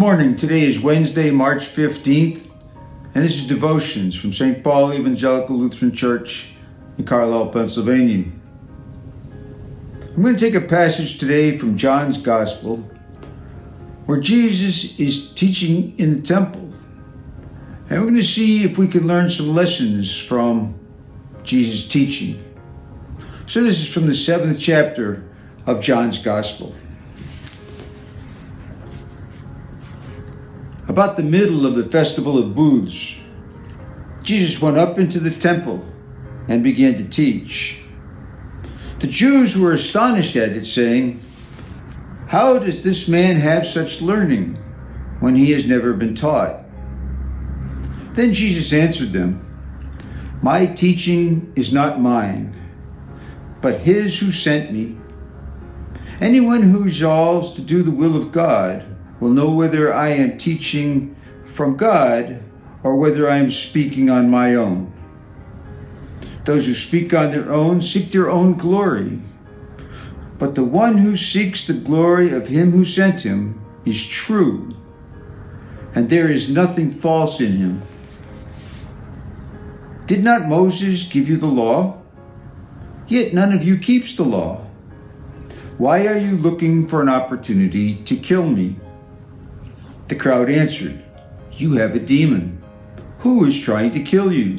Morning. Today is Wednesday, March 15th, and this is Devotions from St. Paul Evangelical Lutheran Church in Carlisle, Pennsylvania. I'm going to take a passage today from John's Gospel where Jesus is teaching in the temple, and we're going to see if we can learn some lessons from Jesus' teaching. So this is from the 7th chapter of John's Gospel. About the middle of the festival of booths, Jesus went up into the temple and began to teach. The Jews were astonished at it, saying, "How does this man have such learning when he has never been taught?" Then Jesus answered them, "My teaching is not mine, but his who sent me. Anyone who resolves to do the will of God will know whether I am teaching from God or whether I am speaking on my own. Those who speak on their own seek their own glory, but the one who seeks the glory of him who sent him is true, and there is nothing false in him. Did not Moses give you the law? Yet none of you keeps the law. Why are you looking for an opportunity to kill me?" The crowd answered, "You have a demon. Who is trying to kill you?"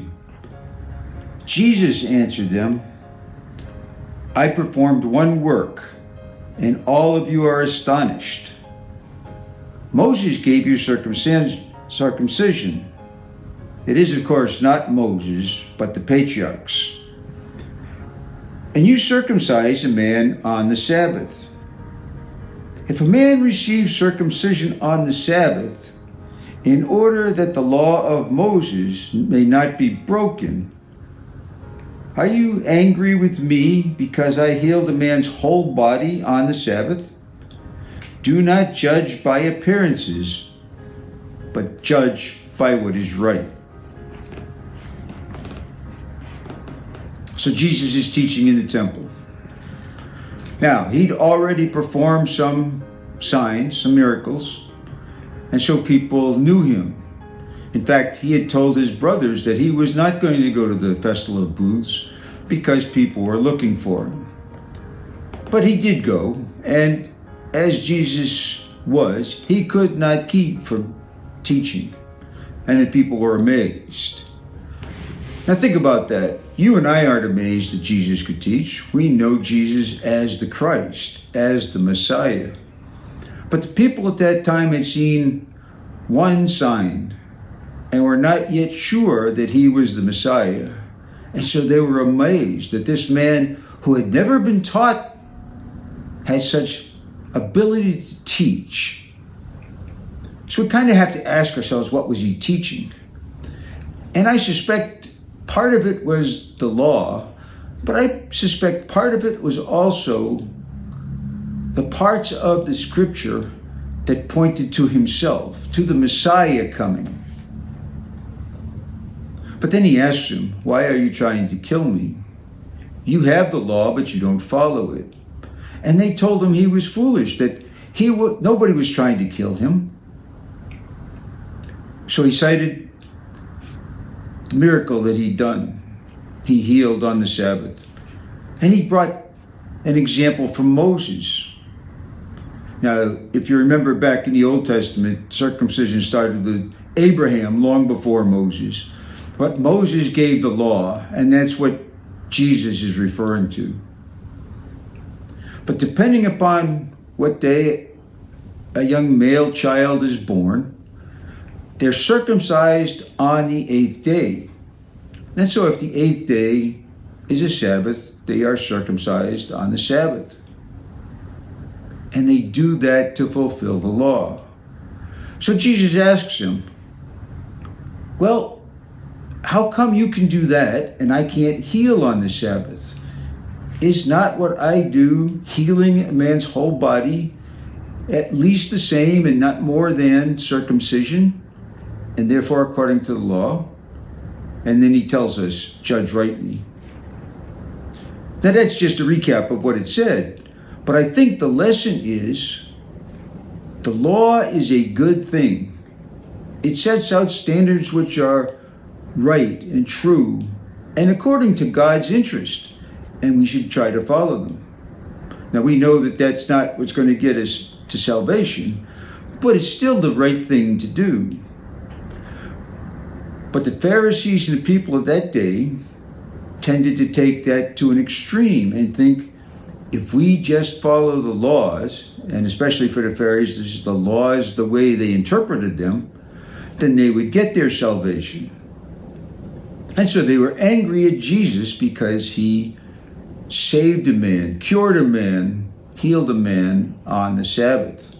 Jesus answered them, "I performed one work, and all of you are astonished. Moses gave you circumcision. It is, of course, not Moses, but the patriarchs. And you circumcise a man on the Sabbath. If a man receives circumcision on the Sabbath, in order that the law of Moses may not be broken, are you angry with me because I healed a man's whole body on the Sabbath? Do not judge by appearances, but judge by what is right." So Jesus is teaching in the temple. Now, he'd already performed some signs, some miracles, and so people knew him. In fact, he had told his brothers that he was not going to go to the Festival of Booths because people were looking for him. But he did go, and as Jesus was, he could not keep from teaching, and the people were amazed. Now think about that. You and I aren't amazed that Jesus could teach. We know Jesus as the Christ, as the Messiah. But the people at that time had seen one sign and were not yet sure that he was the Messiah. And so they were amazed that this man who had never been taught had such ability to teach. So we kind of have to ask ourselves, what was he teaching? And I suspect part of it was the law, but I suspect part of it was also the parts of the scripture that pointed to himself, to the Messiah coming. But then he asks him, "Why are you trying to kill me? You have the law, but you don't follow it." And they told him he was foolish, that nobody was trying to kill him. So he cited the miracle that he'd done. He healed on the Sabbath. And he brought an example from Moses. Now, if you remember back in the Old Testament, circumcision started with Abraham long before Moses. But Moses gave the law, and that's what Jesus is referring to. But depending upon what day a young male child is born, they're circumcised on the 8th day. And so if the 8th day is a Sabbath, they are circumcised on the Sabbath. And they do that to fulfill the law. So Jesus asks him, "Well, how come you can do that and I can't heal on the Sabbath? Is not what I do, healing a man's whole body, at least the same and not more than circumcision, and therefore according to the law?" And then he tells us, "Judge rightly." Now that's just a recap of what it said. But I think the lesson is The law is a good thing. It sets out standards which are right and true and according to God's interest, and we should try to follow them. Now, we know that that's not what's going to get us to salvation, but it's still the right thing to do. But the Pharisees and the people of that day tended to take that to an extreme and think, if we just follow the laws, and especially for the Pharisees, the laws, the way they interpreted them, then they would get their salvation. And so they were angry at Jesus because he saved a man, cured a man, healed a man on the Sabbath.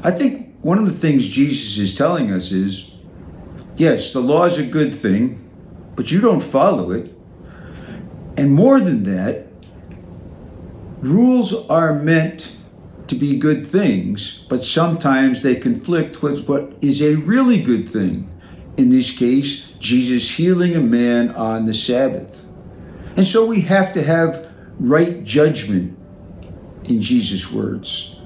I think one of the things Jesus is telling us is, yes, the law is a good thing, but you don't follow it. And more than that, rules are meant to be good things, but sometimes they conflict with what is a really good thing. In this case, Jesus healing a man on the Sabbath. And so we have to have right judgment in Jesus' words.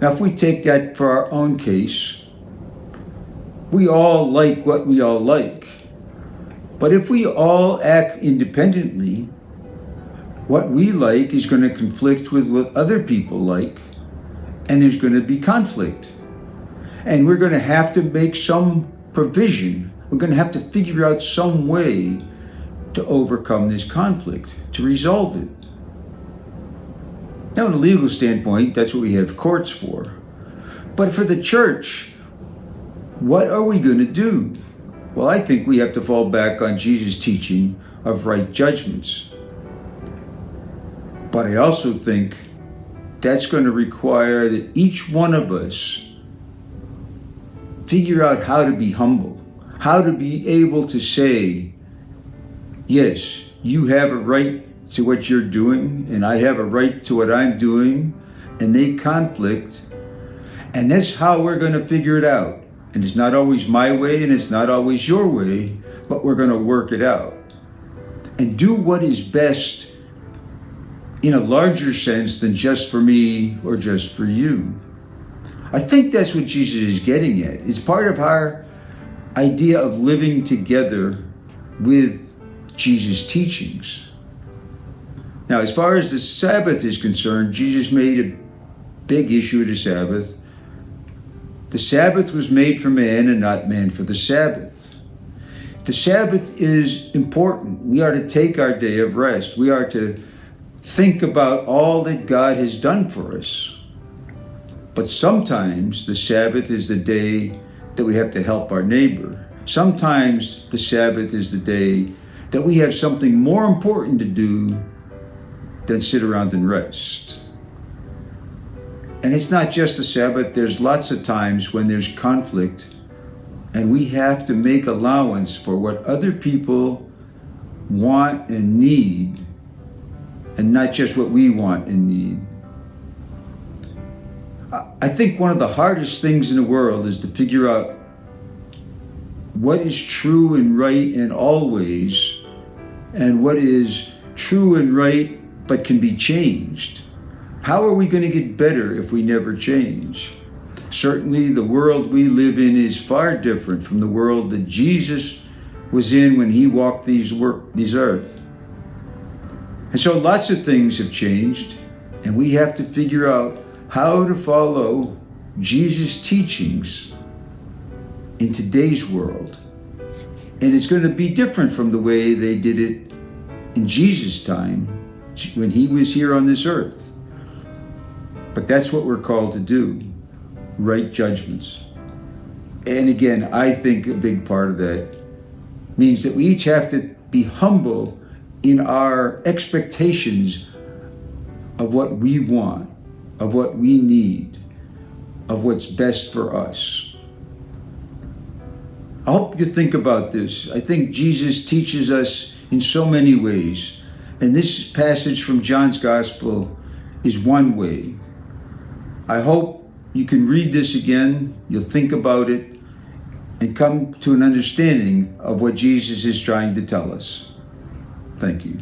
Now, if we take that for our own case, we all like what we all like. But if we all act independently, what we like is going to conflict with what other people like, and there's going to be conflict. And we're going to have to make some provision. We're going to have to figure out some way to overcome this conflict, to resolve it. Now, in a legal standpoint, that's what we have courts for. But for the church, what are we going to do? Well, I think we have to fall back on Jesus' teaching of right judgments. But I also think that's going to require that each one of us figure out how to be humble, how to be able to say, yes, you have a right to what you're doing, and I have a right to what I'm doing, and they conflict. And that's how we're going to figure it out. And it's not always my way, and it's not always your way, but we're going to work it out and do what is best in a larger sense than just for me or just for you. I think that's what Jesus is getting at. It's part of our idea of living together with Jesus' teachings. Now, as far as the Sabbath is concerned, Jesus made a big issue of the Sabbath. The Sabbath was made for man and not man for the Sabbath. The Sabbath is important. We are to take our day of rest. We are to think about all that God has done for us. But sometimes the Sabbath is the day that we have to help our neighbor. Sometimes the Sabbath is the day that we have something more important to do than sit around and rest. And it's not just the Sabbath. There's lots of times when there's conflict, and we have to make allowance for what other people want and need, and not just what we want and need. I think one of the hardest things in the world is to figure out what is true and right and always, and what is true and right but can be changed. How are we going to get better if we never change? Certainly the world we live in is far different from the world that Jesus was in when he walked these earth. And so lots of things have changed, and we have to figure out how to follow Jesus' teachings in today's world. And it's going to be different from the way they did it in Jesus' time when he was here on this earth. But that's what we're called to do, right judgments. And again, I think a big part of that means that we each have to be humble in our expectations of what we want, of what we need, of what's best for us. I hope you think about this. I think Jesus teaches us in so many ways. And this passage from John's Gospel is one way. I hope you can read this again, you'll think about it, and come to an understanding of what Jesus is trying to tell us. Thank you.